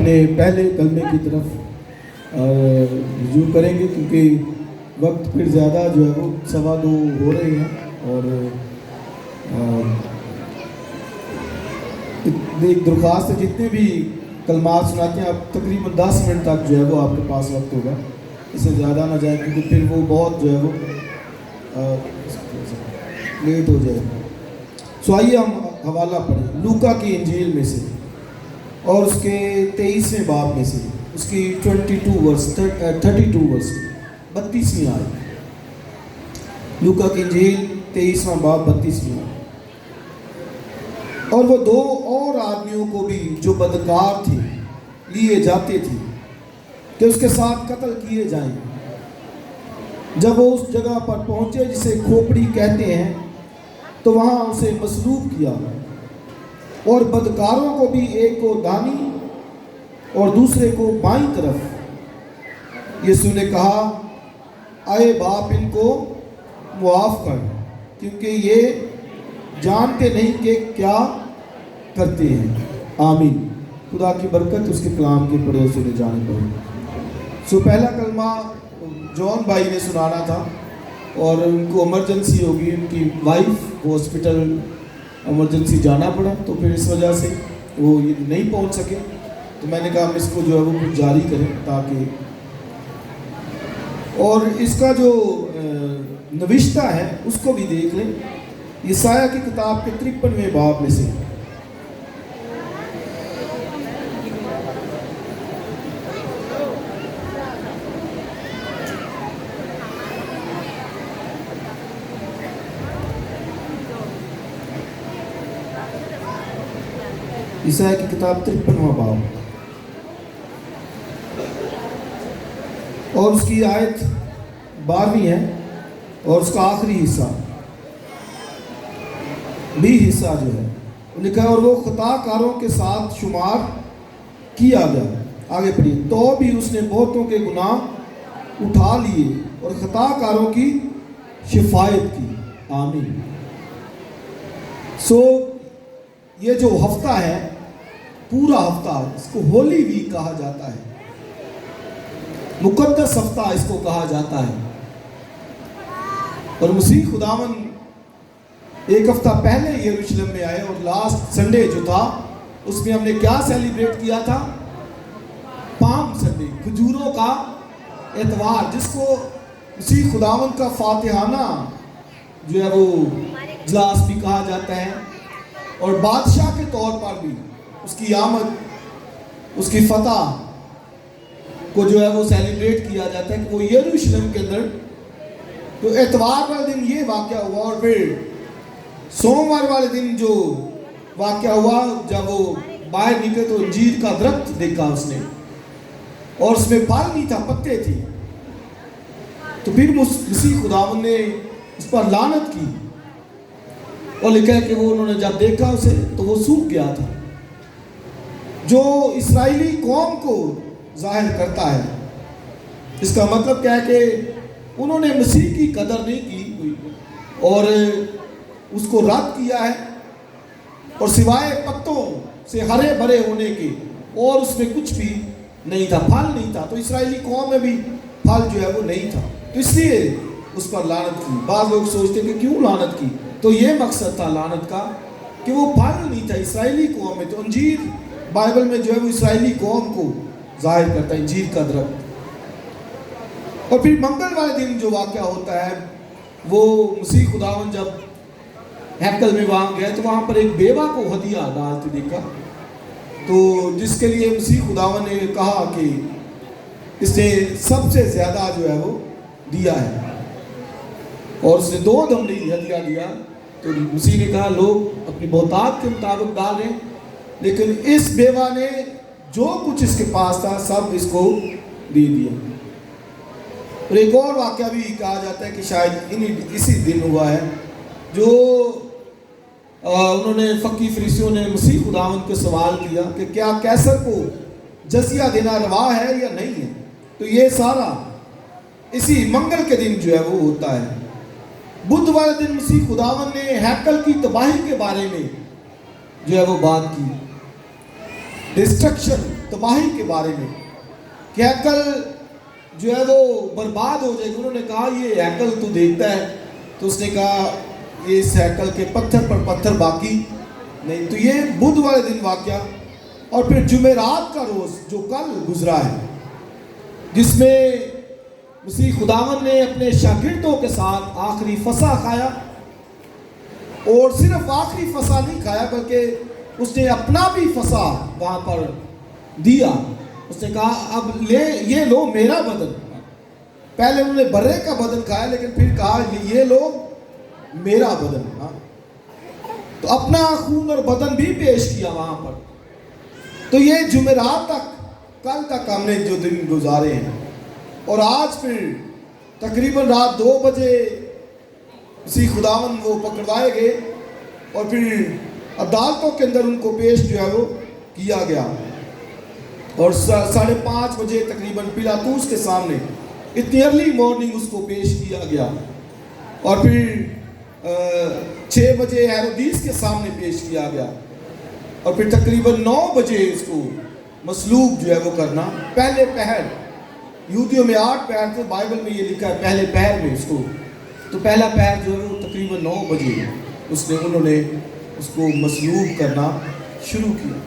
اپنے پہلے کلمے کی طرف رجوع کریں گے، کیونکہ وقت پھر زیادہ جو ہے وہ 2:15 ہو رہے ہیں، اور ایک درخواست ہے جتنے بھی کلمات سناتے ہیں آپ تقریباً 10 منٹ تک جو ہے وہ آپ کے پاس وقت ہوگا، اس سے زیادہ نہ جائے کیونکہ پھر وہ بہت جو ہے وہ لیٹ ہو جائے گا۔ سو آئیے ہم حوالہ پڑھیں لوکا کی انجیل میں سے اور اس کے 23ویں باب میں سے، اس کی 32 ورس 32ویں آیت۔ لوکا کی انجیل 23واں باب 32ویں آیت۔ اور وہ 2 اور آدمیوں کو بھی جو بدکار تھے لیے جاتے تھے کہ اس کے ساتھ قتل کیے جائیں۔ جب وہ اس جگہ پر پہنچے جسے کھوپڑی کہتے ہیں تو وہاں اسے مصلوب کیا، اور بدکاروں کو بھی، ایک کو دانی اور دوسرے کو بائیں طرف۔ یسوع نے کہا، اے باپ ان کو معاف کر، کیونکہ یہ جانتے نہیں کہ کیا کرتے ہیں۔ آمین۔ خدا کی برکت اس کے کلام کے پڑھے سنے جانے پر۔ سو پہلا کلمہ جون بھائی نے سنانا تھا، اور ان کو ایمرجنسی ہوگی، ان کی وائف ہاسپٹل ایمرجنسی جانا پڑا، تو پھر اس وجہ سے وہ نہیں پہنچ سکے، تو میں نے کہا ہم اس کو جو ہے وہ کچھ جاری کریں تاکہ، اور اس کا جو نوشتہ ہے اس کو بھی دیکھ لیں، یسایہ کی کتاب کے 53ویں باب میں سے۔ یسایہ کی کتاب 53واں باب اور اس کی آیت 12ویں ہے، اور اس کا آخری حصہ بھی حصہ جو ہے لکھا ہے، اور وہ خطا کاروں کے ساتھ شمار کیا گیا۔ آگے پڑھیے، تو بھی اس نے بہتوں کے گناہ اٹھا لیے اور خطا کاروں کی شفاعت کی۔ آمین۔ سو یہ جو ہفتہ ہے، پورا ہفتہ، اس کو ہولی ویک کہا جاتا ہے، مقدس ہفتہ اس کو کہا جاتا ہے، اور مسیح خداوند ایک ہفتہ پہلے یروشلم میں آئے، اور لاسٹ سنڈے جو تھا اس میں ہم نے کیا سیلیبریٹ کیا تھا؟ پام سنڈے، کھجوروں کا اتوار، جس کو مسیح خداوند کا فاتحانہ جو ہے وہ اجلاس بھی کہا جاتا ہے، اور بادشاہ کے طور پر بھی اس کی آمد، اس کی فتح کو جو ہے وہ سیلیبریٹ کیا جاتا ہے کہ وہ یروشلم کے اندر، تو اتوار والے دن یہ واقعہ ہوا، اور پھر سوموار والے دن جو واقعہ ہوا، جب وہ باہر نکلے تو انجیر کا درخت دیکھا اس نے، اور اس میں پھل نہیں تھا، پتے تھے، تو پھر مسیح خداوند نے اس پر لعنت کی، اور لکھا ہے کہ وہ انہوں نے جب دیکھا اسے تو وہ سوکھ گیا تھا، جو اسرائیلی قوم کو ظاہر کرتا ہے۔ اس کا مطلب کیا ہے کہ انہوں نے مسیح کی قدر نہیں کی ہوئی، اور اس کو رد کیا ہے، اور سوائے پتوں سے ہرے بھرے ہونے کے اور اس میں کچھ بھی نہیں تھا، پھل نہیں تھا، تو اسرائیلی قوم میں بھی پھل جو ہے وہ نہیں تھا، تو اس لیے اس پر لعنت کی۔ بعض لوگ سوچتے کہ کیوں لعنت کی، تو یہ مقصد تھا لعنت کا کہ وہ پھل نہیں تھا اسرائیلی قوم میں، تو انجیر بائبل میں جو ہے وہ اسرائیلی قوم کو ظاہر کرتا ہے، انجیر کا درخت۔ اور پھر منگل والے دن جو واقعہ ہوتا ہے، وہ مسیح خداوند جب ہیکل میں وہاں گئے تو وہاں پر ایک بیوہ کو ہدیہ ڈالتے دیکھا، تو جس کے لیے مسیح خداوند نے کہا کہ اس نے سب سے زیادہ جو ہے وہ دیا ہے، اور اس نے 2 دمڑی ہدیہ دیا، تو مسیح نے کہا لوگ اپنی بہتات کے مطابق ڈال رہے ہیں، لیکن اس بیوہ نے جو کچھ اس کے پاس تھا سب اس کو دے دیا۔ اور ایک اور واقعہ بھی کہا جاتا ہے کہ شاید اسی دن ہوا ہے، جو انہوں نے فقی فریسیوں نے مسیح خداوند کو سوال کیا کہ کیا کیسر کو جزیہ دینا روا ہے یا نہیں ہے، تو یہ سارا اسی منگل کے دن جو ہے وہ ہوتا ہے۔ بدھ والے دن مسیح خداوند نے ہیکل کی تباہی کے بارے میں جو ہے وہ بات کی، ڈسٹرکشن تباہی کے بارے میں کہ ہیکل جو ہے وہ برباد ہو جائے گی. انہوں نے کہا یہ ہیکل تو دیکھتا ہے, تو اس نے کہا یہ اس ہیکل کے پتھر پر پتھر باقی نہیں. تو یہ بدھ والے دن واقعہ. اور پھر جمعرات کا روز جو کل گزرا ہے, جس میں مسیح خداوند نے اپنے شاگردوں کے ساتھ آخری فسح کھایا, اور صرف آخری فسح نہیں کھایا بلکہ اس نے اپنا بھی فسح وہاں پر دیا. اس نے کہا اب یہ لو میرا بدن. پہلے انہوں نے برے کا بدن کھایا, لیکن پھر کہا یہ لو میرا بدن. تو اپنا خون اور بدن بھی پیش کیا وہاں پر. تو یہ جمعرات تک, کل تک ہم نے جو دن گزارے ہیں, اور آج پھر تقریباً رات 2 بجے مسیح خداوند وہ پکڑوائے گئے, اور پھر عدالتوں کے اندر ان کو پیش جو ہے وہ کیا گیا, اور 5:30 بجے تقریباً پیلاطوس کے سامنے اتنی ارلی مارننگ اس کو پیش کیا گیا, اور پھر 6 بجے ہیرودیس کے سامنے پیش کیا گیا, اور پھر تقریباً 9 بجے اس کو مصلوب جو ہے وہ کرنا. پہلے پہر, یہودیوں میں 8 پہر تھے, بائبل میں یہ لکھا ہے پہلے پہر میں اس کو. تو پہلا پہر جو ہے وہ تقریباً 9 بجے انہوں نے اس کو مصلوب کرنا شروع کیا.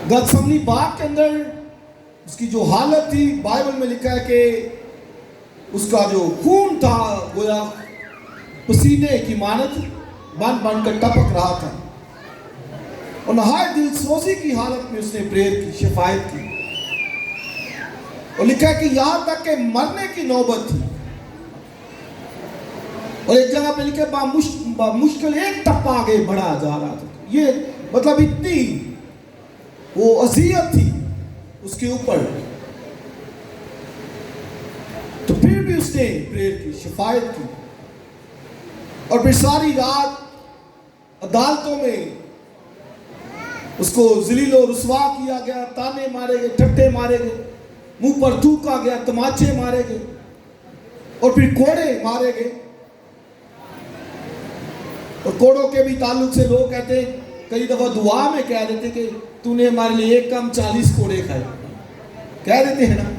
گتسمنی باغ کے اندر اس کی جو حالت تھی, بائبل میں لکھا ہے کہ اس کا جو خون تھا گویا پسینے کی مانند بن بن کر ٹپک رہا تھا, اور نہایت دل سوزی کی حالت میں اس نے پریئر کی, شفاعت کی. اور لکھا ہے کہ یہاں تک کہ مرنے کی نوبت تھی, اور ایک جگہ پہ لکھا ہے مشکل ایک ٹپا آگے بڑھا جا رہا تھا. یہ مطلب اتنی وہ اذیت تھی اس کے اوپر. تو پھر بھی اس نے پریئر کی, شفاعت کی, اور پھر ساری رات عدالتوں میں اس کو ذلیل و رسوا کیا گیا, تانے مارے گئے, ٹھٹے مارے گئے, منہ پر تھوکا گیا, تماچے مارے گئے, اور پھر کوڑے مارے گئے. اور کوڑوں کے بھی تعلق سے لوگ کہتے ہیں, کئی دفعہ دعا میں کہہ دیتے کہ تو نے ہمارے لیے 1 کم 40 کوڑے کھائے, کہہ دیتے ہیں نا.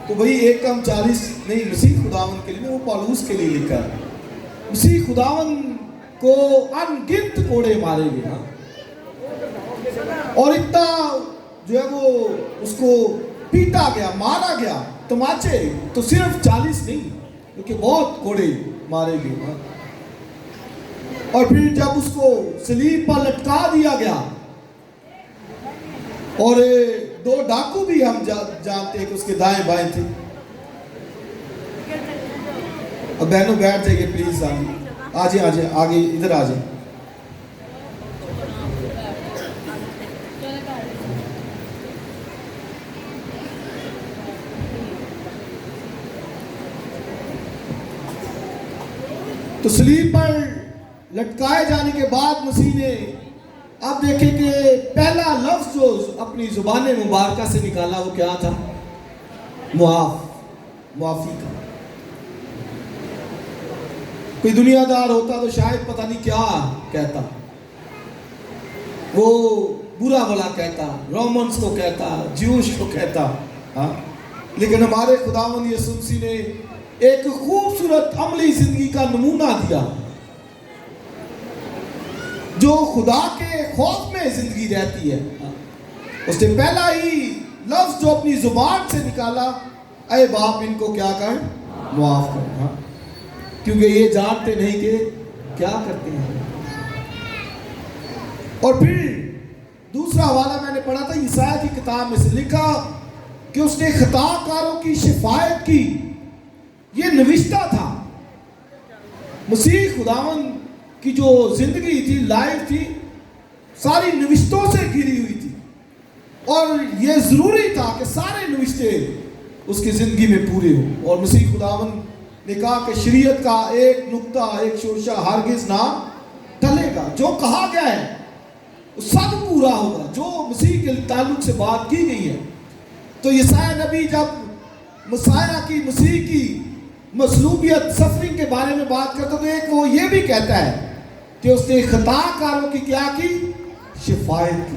تو وہی 1 کم 40 نہیں, مسیح خداوند کے لیے, وہ پالوس کے لیے لکھا ہے. مسیح خداوند کو ان گنت کوڑے مارے گئے, اور اتنا جو ہے وہ اس کو پیٹا گیا, مارا گیا, تماچے تو صرف 40 نہیں بلکہ بہت کوڑے مارے گئے. اور پھر جب اس کو صلیب پر لٹکا دیا گیا, اور 2 ڈاکو بھی ہم جانتے ہیں کہ اس کے دائیں بائیں تھے. اب بہنوں بیٹھ جائیے پلیز, آجے آگے ادھر آ جائیں. تو صلیب پر لٹکائے جانے کے بعد مسیح نے اب دیکھیں کہ پہلا لفظ جو اپنی زبان مبارکہ سے نکالا وہ کیا تھا؟ معافی کا. کوئی دنیا دار ہوتا تو شاید پتہ نہیں کیا کہتا, وہ برا بلا کہتا, رومنز کو کہتا, جیوش کو کہتا. لیکن ہمارے خداوند یسوع مسیح نے ایک خوبصورت عملی زندگی کا نمونہ دیا, جو خدا کے خوف میں زندگی رہتی ہے. اس نے پہلا ہی لفظ جو اپنی زبان سے نکالا, اے باپ ان کو کیا کر, معاف کر, کیونکہ یہ جانتے نہیں کہ کیا کرتے ہیں. اور پھر دوسرا حوالہ میں نے پڑھا تھا یسایہ کی کتاب میں سے, لکھا کہ اس نے خطا کاروں کی شفاعت کی. یہ نوشتہ تھا. مسیح خداوند کی جو زندگی تھی, لائف تھی, ساری نوشتوں سے گھری ہوئی تھی, اور یہ ضروری تھا کہ سارے نوشتے اس کی زندگی میں پورے ہوں. اور مسیح خداوند نے کہا کہ شریعت کا ایک نقطہ, ایک شورشہ ہرگز نہ ٹلے گا. جو کہا گیا ہے وہ سب پورا ہوگا, جو مسیح کے تعلق سے بات کی گئی ہے. تو یسایہ نبی جب مسیح کی مصلوبیت, سفرنگ کے بارے میں بات کرتا تو ایک وہ یہ بھی کہتا ہے کہ اس نے خطا کاروں کی کیا کی, شفاعت کی.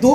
2